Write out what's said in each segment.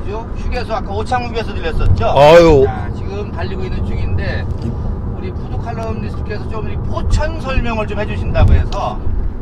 아주 휴게소 아까 오창 휴게소 들렸었죠? 아유. 자, 지금 달리고 있는 중인데 우리 푸드 칼럼니스트께서 좀 이 포천 설명을 좀 해주신다고 해서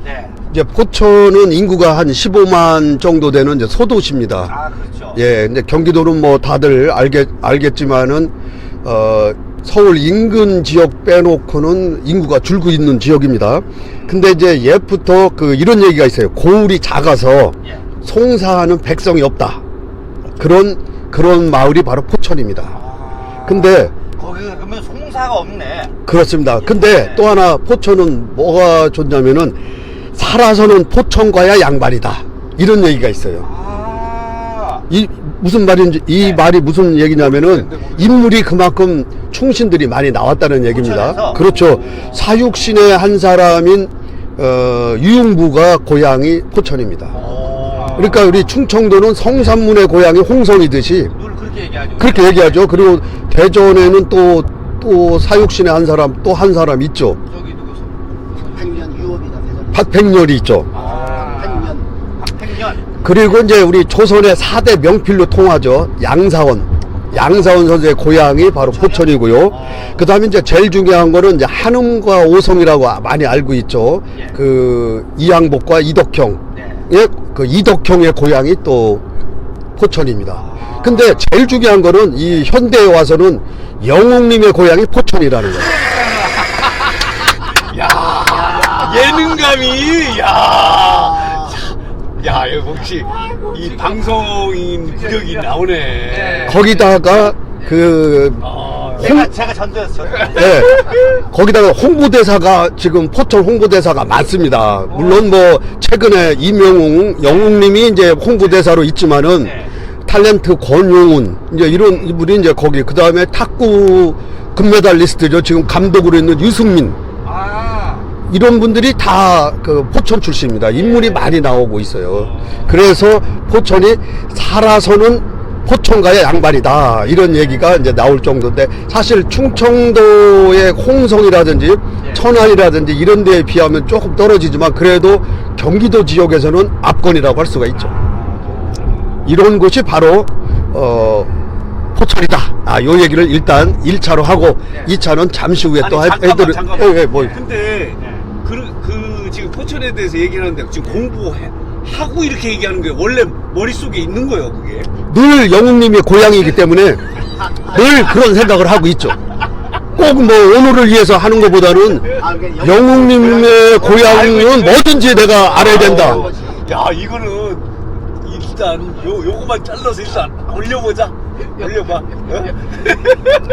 네. 이제 포천은 인구가 한 15만 정도 되는 이제 소도시입니다. 아 그렇죠. 예, 근데 경기도는 뭐 다들 알겠지만은 서울 인근 지역 빼놓고는 인구가 줄고 있는 지역입니다. 근데 이제 옛부터 이런 얘기가 있어요. 고을이 작아서 예. 송사하는 백성이 없다. 그런 마을이 바로 포천입니다. 아, 근데 거기가 그러면 송사가 없네. 그렇습니다. 근데 또 하나 포천은 뭐가 좋냐면은 살아서는 포천과야 양반이다. 이런 얘기가 있어요. 아, 이 무슨 말인지 이 네. 말이 무슨 얘기냐면은 인물이 그만큼 충신들이 많이 나왔다는 얘기입니다. 포천에서? 그렇죠. 사육신의 한 사람인 유용부가 고향이 포천입니다. 그러니까 우리 충청도는 성산문의 고향이 홍성이듯이 늘 그렇게 얘기하죠. 그렇게 얘기하죠. 그리고 대전에는 또 사육신의 또 한 사람 있죠. 저기 누구서? 박팽년 유업이다 대전. 박팽렬이 있죠. 아, 박팽년. 박팽년. 그리고 이제 우리 조선의 4대 명필로 통하죠. 양사원 선수의 고향이 바로 포천이고요. 그 다음에 이제 제일 중요한 거는 이제 한음과 오성이라고 많이 알고 있죠. 예. 이항복과 이덕형. 네. 예, 이덕형의 고향이 또 포천입니다. 근데 제일 중요한 거는 이 현대에 와서는 영웅님의 고향이 포천이라는 거예요. 예능감이 야 이거 혹시 이 방송인 구력이 나오네. 거기다가 제가 전도였어요. 예, 거기다가 홍보대사가 지금 포천 홍보대사가 많습니다. 물론 뭐 최근에 이명웅 영웅님이 이제 홍보대사로 있지만은 네. 탤런트 권용훈 이제 이런 이분이 이제 거기 그 다음에 탁구 금메달리스트죠. 지금 감독으로 있는 유승민 아, 이런 분들이 다 포천 출신입니다. 인물이 많이 나오고 있어요. 그래서 포천이 살아서는 포천가의 양반이다 이런 얘기가 이제 나올 정도인데 사실 충청도의 홍성이라든지 천안이라든지 이런 데에 비하면 조금 떨어지지만 그래도 경기도 지역에서는 압권이라고 할 수가 있죠. 이런 곳이 바로 포천이다. 요 얘기를 일단 1차로 하고 2차는 잠시 후에 또 잠깐만. 예, 뭐. 근데 지금 포천에 대해서 얘기하는데 지금 공부하고 이렇게 얘기하는 게 원래 머릿속에 있는 거예요, 그게. 늘 영웅님의 고향이기 때문에 늘 그런 생각을 하고 있죠. 꼭 뭐 오늘을 위해서 하는 것보다는 영웅님의 고향은 뭐든지 내가 알아야 된다. 야, 이거는 일단 요거만 잘라서 일단 올려보자. 올려봐. 어?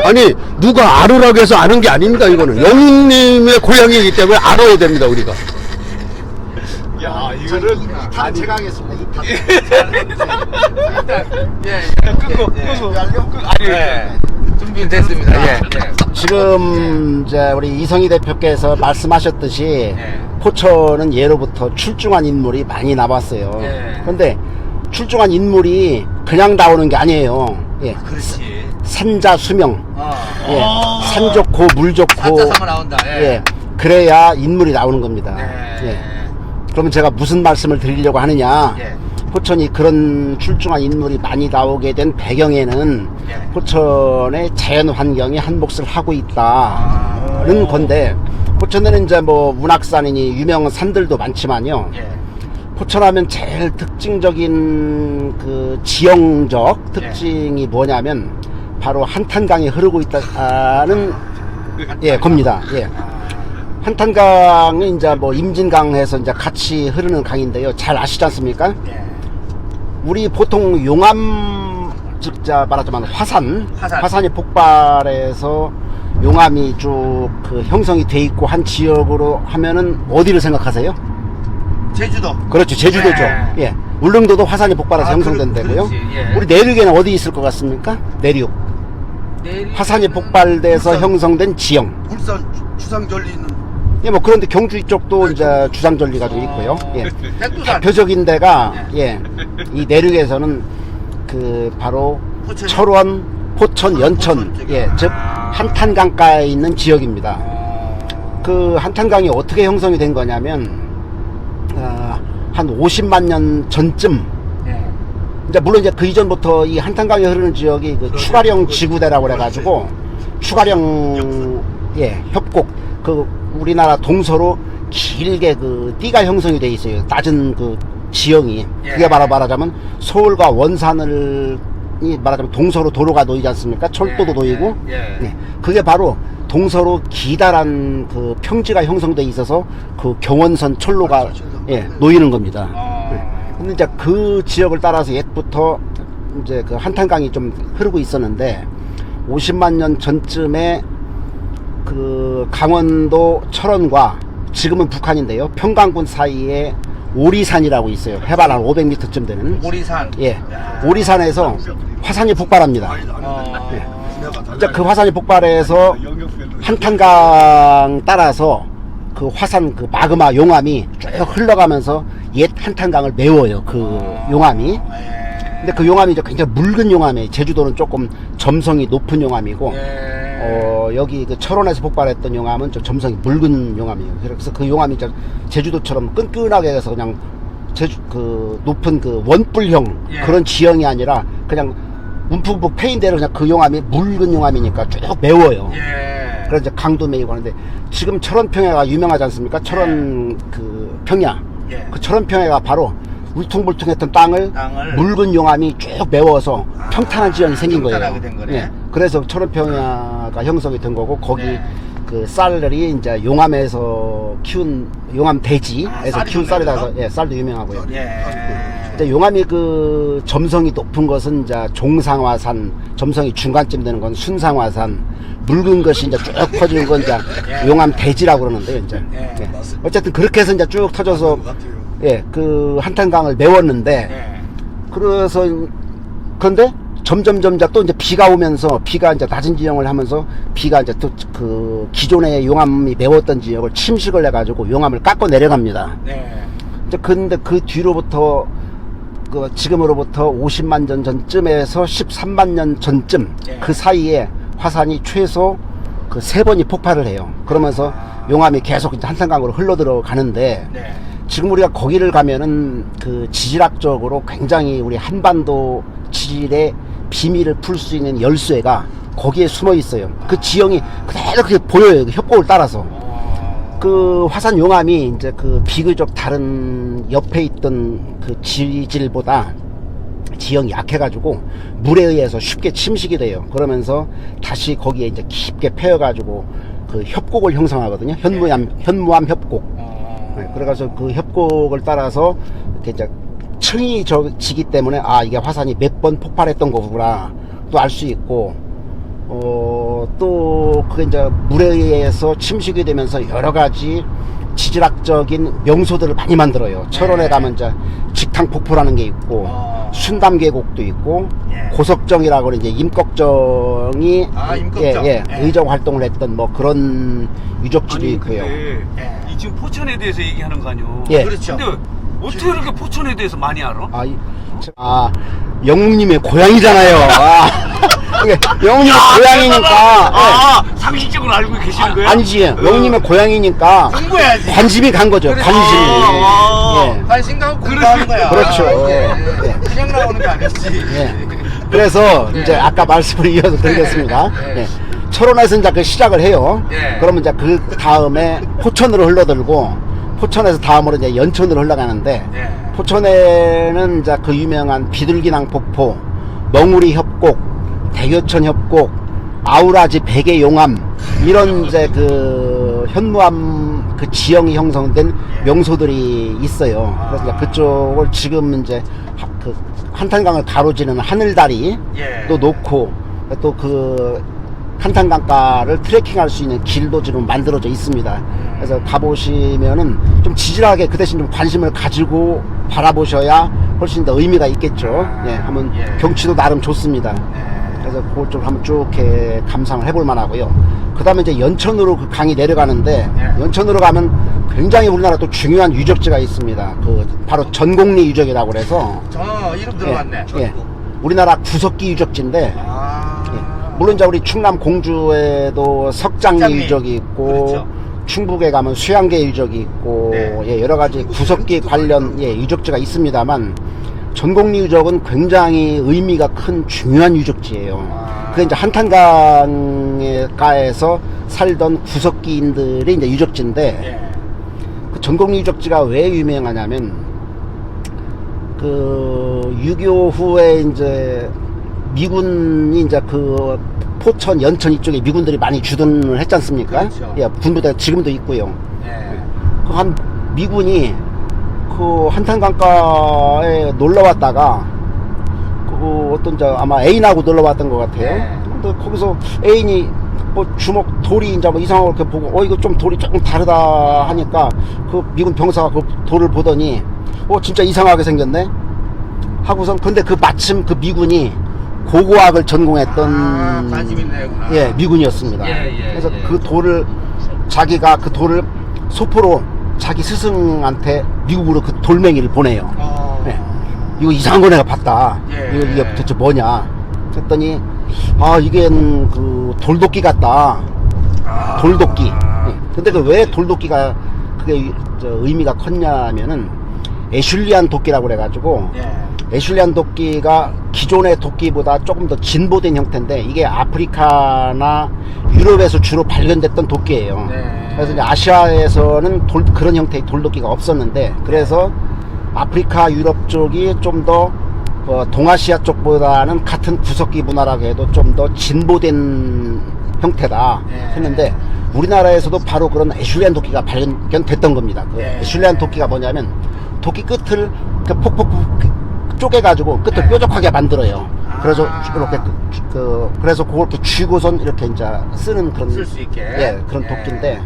아니 누가 알으라고 해서 아는 게 아닙니다. 이거는 영웅님의 고향이기 때문에 알아야 됩니다. 우리가. 야, 이거는 2탄 제가 하겠습니다. 2탄. 준비 됐습니다. 예. 지금 이제 우리 이성희 대표께서 말씀하셨듯이 네. 포천은 예로부터 출중한 인물이 많이 나왔어요. 네. 그런데 출중한 인물이 그냥 나오는 게 아니에요. 예. 그렇지. 산자 수명, 예. 산 좋고 물 좋고, 산자상을 나온다. 예. 예. 그래야 인물이 나오는 겁니다. 네. 예. 그러면 제가 무슨 말씀을 드리려고 하느냐? 예. 포천이 그런 출중한 인물이 많이 나오게 된 배경에는 예. 포천의 자연 환경이 한 몫을 하고 있다는 건데, 포천에는 이제 뭐 문학산이니 유명한 산들도 많지만요. 예. 포천하면 제일 특징적인 지형적 특징이 뭐냐면 바로 한탄강이 흐르고 있다는 겁니다. 예. 한탄강은 이제 뭐 임진강에서 이제 같이 흐르는 강인데요. 잘 아시지 않습니까? 예. 우리 보통 용암 즉자 말하자면 화산이 폭발해서 용암이 쭉 형성이 돼 있고 한 지역으로 하면은 어디를 생각하세요? 제주도. 그렇죠, 제주도죠. 네. 예, 울릉도도 화산이 폭발해서 아, 형성된 데고요. 그렇지, 예. 우리 내륙에는 어디 있을 것 같습니까? 내륙 화산이 폭발돼서 울산. 형성된 지형. 울산 주상절리 있는 예, 뭐 그런데 경주 이쪽도 이제 주상절리가 좀 있고요. 예. 백두산. 대표적인 데가 이 내륙에서는 바로 포천이요? 철원, 포천, 연천, 포천 예, 즉 한탄강가에 있는 지역입니다. 그 한탄강이 어떻게 형성이 된 거냐면 한 50만 년 전쯤 예. 이제 물론 이제 그 이전부터 이 한탄강이 흐르는 지역이 그 추가령 지구대라고 그래가지고 추가령 협곡 그 우리나라 동서로 길게 그 띠가 형성이 돼 있어요. 낮은 그 지형이 그게 바로 말하자면 서울과 원산을 말하자면 동서로 도로가 놓이지 않습니까? 철도도 놓이고 그게 바로 동서로 기다란 그 평지가 형성돼 있어서 그 경원선 철로가 놓이는 겁니다. 근데 이제 그 지역을 따라서 옛부터 이제 그 한탄강이 좀 흐르고 있었는데 50만 년 전쯤에 그 강원도 철원과 지금은 북한인데요. 평강군 사이에 오리산이라고 있어요. 해발 한 500m쯤 되는. 오리산. 오리산에서 화산이 폭발합니다. 이제 그 화산이 폭발해서 한탄강 따라서 그 화산 그 마그마 용암이 쭉 흘러가면서 옛 한탄강을 메워요. 그 용암이. 근데 그 용암이 이제 굉장히 묽은 용암이에요. 제주도는 조금 점성이 높은 용암이고 여기 그 철원에서 폭발했던 용암은 좀 점성이 묽은 용암이에요. 그래서 그 용암이 이제 제주도처럼 끈끈하게 해서 그냥 그 높은 그 원뿔형 그런 지형이 아니라 그냥 움푹움푹 패인 대로 그냥 그 용암이 묽은 용암이니까 쭉 메워요. 그래서 이제 강도 메이고 하는데 지금 철원평야가 유명하지 않습니까? 철원 그 평야. 그 철원평야가 바로 울퉁불퉁했던 땅을 묽은 용암이 쭉 메워서 평탄한 지형이 생긴 거예요. 그래서 철원평야가 형성이 된 거고 거기 그 쌀들이 이제 용암에서 키운 용암 돼지에서 키운 쌀이라서 쌀도 유명하고요. 이제 용암이 그 점성이 높은 것은 이제 종상화산, 점성이 중간쯤 되는 건 순상화산, 묽은 것이 이제 쭉 퍼지는 건 이제 용암 돼지라고 그러는데요. 이제 어쨌든 그렇게 해서 이제 쭉 터져서 그 한탄강을 메웠는데 그래서 그런데 점점 또 이제 비가 오면서 비가 이제 낮은 지형을 하면서 비가 이제 또 그 기존의 용암이 메웠던 지역을 침식을 해가지고 용암을 깎고 내려갑니다. 이제 근데 그 뒤로부터 그 지금으로부터 50만 년 전쯤에서 13만 년 전쯤 그 사이에 화산이 최소 그 3번이 폭발을 해요. 그러면서 용암이 계속 이제 한탄강으로 흘러 들어가는데 지금 우리가 거기를 가면은 그 지질학적으로 굉장히 우리 한반도 지질의 비밀을 풀 수 있는 열쇠가 거기에 숨어 있어요. 그 지형이 그대로 그렇게 보여요. 그 협곡을 따라서. 그 화산 용암이 이제 그 비교적 다른 옆에 있던 그 지질보다 지형이 약해가지고 물에 의해서 쉽게 침식이 돼요. 그러면서 다시 거기에 이제 깊게 패여가지고 그 협곡을 형성하거든요. 현무암 협곡. 그래가지고 그 협곡을 따라서 이렇게 이제 층이 지기 때문에 아 이게 화산이 몇 번 폭발했던 거구나 또 알 수 있고 또 그게 이제 물에 의해서 침식이 되면서 여러 가지 지질학적인 명소들을 많이 만들어요. 철원에 가면 이제 직탕폭포라는 게 있고 순담 계곡도 있고 고석정이라고 이제 임꺽정이 의정 활동을 했던 뭐 그런 유적지도 있고요. 이 지금 포천에 대해서 얘기하는 거 아니요? 그렇죠. 근데 어떻게 이렇게 포천에 대해서 많이 알아? 영웅님의 고향이잖아요. 영웅님의 고향이니까. 상식적으로 알고 계시는 거예요? 아니지. 영웅님의 고향이니까. 공부해야지. 관심이 간 거죠. 그래. 관심이. 관심 가고 공부하는 거야. 그렇죠. 그냥 나오는 게 아니지. 그래서 이제 아까 말씀을 이어서 드리겠습니다. 철원에서 이제 그 시작을 해요. 그러면 이제 그 다음에 포천으로 흘러들고 포천에서 다음으로 이제 연천으로 흘러가는데 포천에는 이제 그 유명한 비둘기낭 폭포, 멍우리 협곡, 대교천 협곡, 아우라지 베개 용암 이런 이제 그 현무암 그 지형이 형성된 명소들이 있어요. 그래서 이제 그쪽을 지금 이제 그 한탄강을 가로지르는 하늘다리 또 놓고 또 그 한탄강가를 트레킹할 수 있는 길도 지금 만들어져 있습니다. 그래서 가보시면은 좀 지질하게 그 대신 좀 관심을 가지고 바라보셔야 훨씬 더 의미가 있겠죠. 한번 경치도 나름 좋습니다. 그래서 그쪽을 한번 쭉 이렇게 감상을 해볼 만하고요. 그 다음에 이제 연천으로 그 강이 내려가는데 연천으로 가면 굉장히 우리나라 또 중요한 유적지가 있습니다. 그 바로 전곡리 유적이라고 그래서 이름 들어봤네. 우리나라 구석기 유적지인데 물론 이제 우리 충남 공주에도 석장리 유적이 있고 충북에 가면 수양계 유적이 있고 여러 가지 구석기 관련 유적지가 있습니다만 전곡리 유적은 굉장히 의미가 큰 중요한 유적지예요. 그게 이제 한탄강가에서 살던 구석기인들의 이제 유적지인데, 그 전곡리 유적지가 왜 유명하냐면, 그 6.25 후에 이제 미군이 이제 그 포천, 연천 이쪽에 미군들이 많이 주둔을 했지 않습니까? 그렇죠. 예, 군부대 지금도 있고요. 예. 그 한 미군이 그 한탄강가에 놀러 왔다가 그 어떤 저 아마 애인하고 놀러 왔던 것 같아요. 네. 근데 거기서 애인이 뭐 주먹 돌이 이제 뭐 이상하게 이렇게 보고 이거 좀 돌이 조금 다르다 하니까 그 미군 병사가 그 돌을 보더니 진짜 이상하게 생겼네 하고선 근데 그 마침 그 미군이 고고학을 전공했던 관심 있네요. 예 미군이었습니다. 그래서 그 돌을 자기가 그 돌을 소포로 자기 스승한테 미국으로 그 돌멩이를 보내요. 예. 이거 이상한 거 내가 봤다. 이게 도대체 뭐냐? 했더니 이게 그 돌도끼 같다. 돌도끼. 예. 근데 그 왜 돌도끼가 그게 저 의미가 컸냐면은 애슐리안 도끼라고 그래가지고 애슐리안 도끼가 기존의 도끼보다 조금 더 진보된 형태인데 이게 아프리카나 유럽에서 주로 발견됐던 도끼예요. 그래서 이제 아시아에서는 그런 형태의 돌도끼가 없었는데 그래서 아프리카 유럽 쪽이 좀 더 동아시아 쪽보다는 같은 구석기 문화라고 해도 좀 더 진보된 형태다 했는데 우리나라에서도 바로 그런 애슐리안 도끼가 발견됐던 겁니다. 그 애슐리안 도끼가 뭐냐면 도끼 끝을 폭폭 쪼개가지고 끝을 뾰족하게 만들어요. 그래서 이렇게 그래서 그걸 이렇게 쥐고선 이렇게 이제 쓰는 그런 쓸 수 있게 그런 도끼인데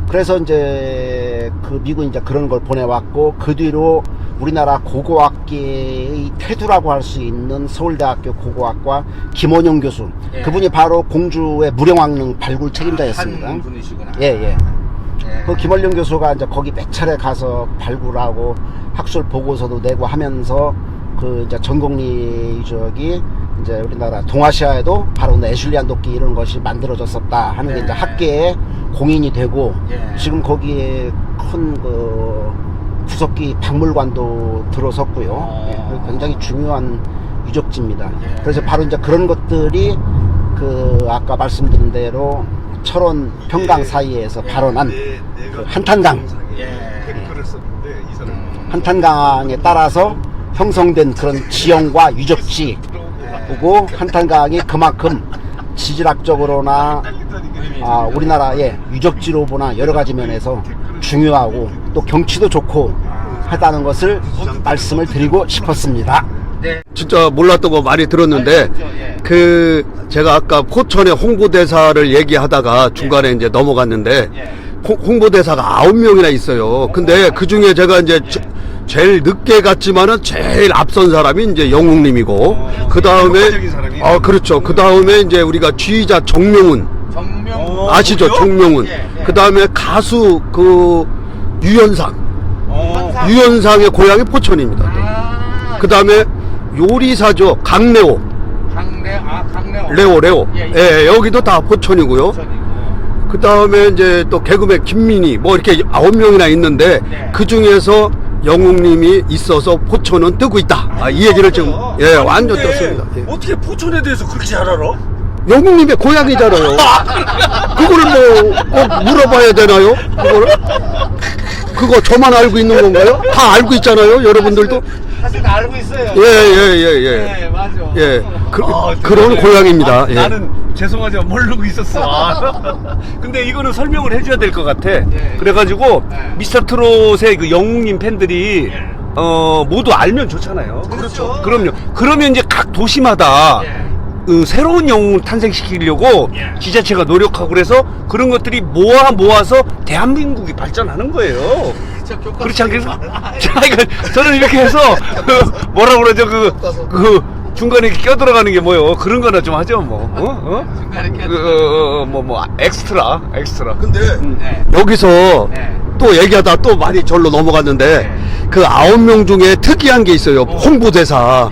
그래서 이제 그 미군이 이제 그런 걸 보내왔고 그 뒤로 우리나라 고고학계의 태두라고 할 수 있는 서울대학교 고고학과 김원영 교수 그분이 바로 공주의 무령왕릉 발굴 책임자였습니다. 한 분이시구나. 그 김원영 교수가 이제 거기 몇 차례 가서 발굴하고 학술 보고서도 내고 하면서 그 이제 전곡리 유적이 이제 우리나라 동아시아에도 바로 애슐리안 도끼 이런 것이 만들어졌었다 하는 게 이제 학계에 공인이 되고 지금 거기에 큰 그 구석기 박물관도 들어섰고요. 굉장히 중요한 유적지입니다. 그래서 바로 이제 그런 것들이 그 아까 말씀드린 대로 철원 평강 사이에서 발원한 그 한탄강 한탄강에 따라서 형성된 그런 지형과 유적지고 한탄강이 그만큼 지질학적으로나 우리나라의 유적지로 보나 여러 가지 면에서 중요하고 또 경치도 좋고 하다는 것을 말씀을 드리고 싶었습니다. 진짜 몰랐던 거 많이 들었는데 그 제가 아까 포천의 홍보대사를 얘기하다가 중간에 이제 넘어갔는데 홍보대사가 9명이나 있어요. 근데 그 중에 제가 이제 제일 늦게 갔지만은 제일 앞선 사람이 이제 영웅님이고 그 다음에 그렇죠. 그 다음에 이제 우리가 지휘자 정명훈 아시죠? 정명훈. 그 다음에 가수 그 유현상의 고향이 포천입니다. 그 다음에 요리사죠. 강래호. 레오. 여기도 다 포천이고요. 그 다음에 이제 또 개그맨 김민희 뭐 이렇게 9명이나 있는데 그 중에서 영웅님이 있어서 포천은 뜨고 있다. 이 얘기를 지금 완전 떴습니다. 어떻게 포천에 대해서 그렇게 잘 알아? 영웅님의 고향이잖아요. 그거를 뭐 꼭 물어봐야 되나요? 그거 저만 알고 있는 건가요? 다 알고 있잖아요, 여러분들도. 사실 다 알고 있어요. 예. 맞아. 그런 고향입니다. 나는 죄송하지만 모르고 있었어. 근데 이거는 설명을 해줘야 될 것 같아. 그래가지고 미스터 트롯의 그 영웅님 팬들이 모두 알면 좋잖아요. 그렇죠. 그럼요. 그러면 이제 각 도시마다 새로운 영웅을 탄생시키려고 지자체가 노력하고 그래서 그런 것들이 모아서 대한민국이 발전하는 거예요. 그렇지 않겠어? 저는 이렇게 해서 뭐라 그러죠? 그 중간에 껴들어가는 게 뭐요? 그런 거나 좀 하죠, 뭐. 중간에 엑스트라. 근데 여기서 또 얘기하다 또 많이 절로 넘어갔는데 그 9명 중에 특이한 게 있어요. 홍보대사.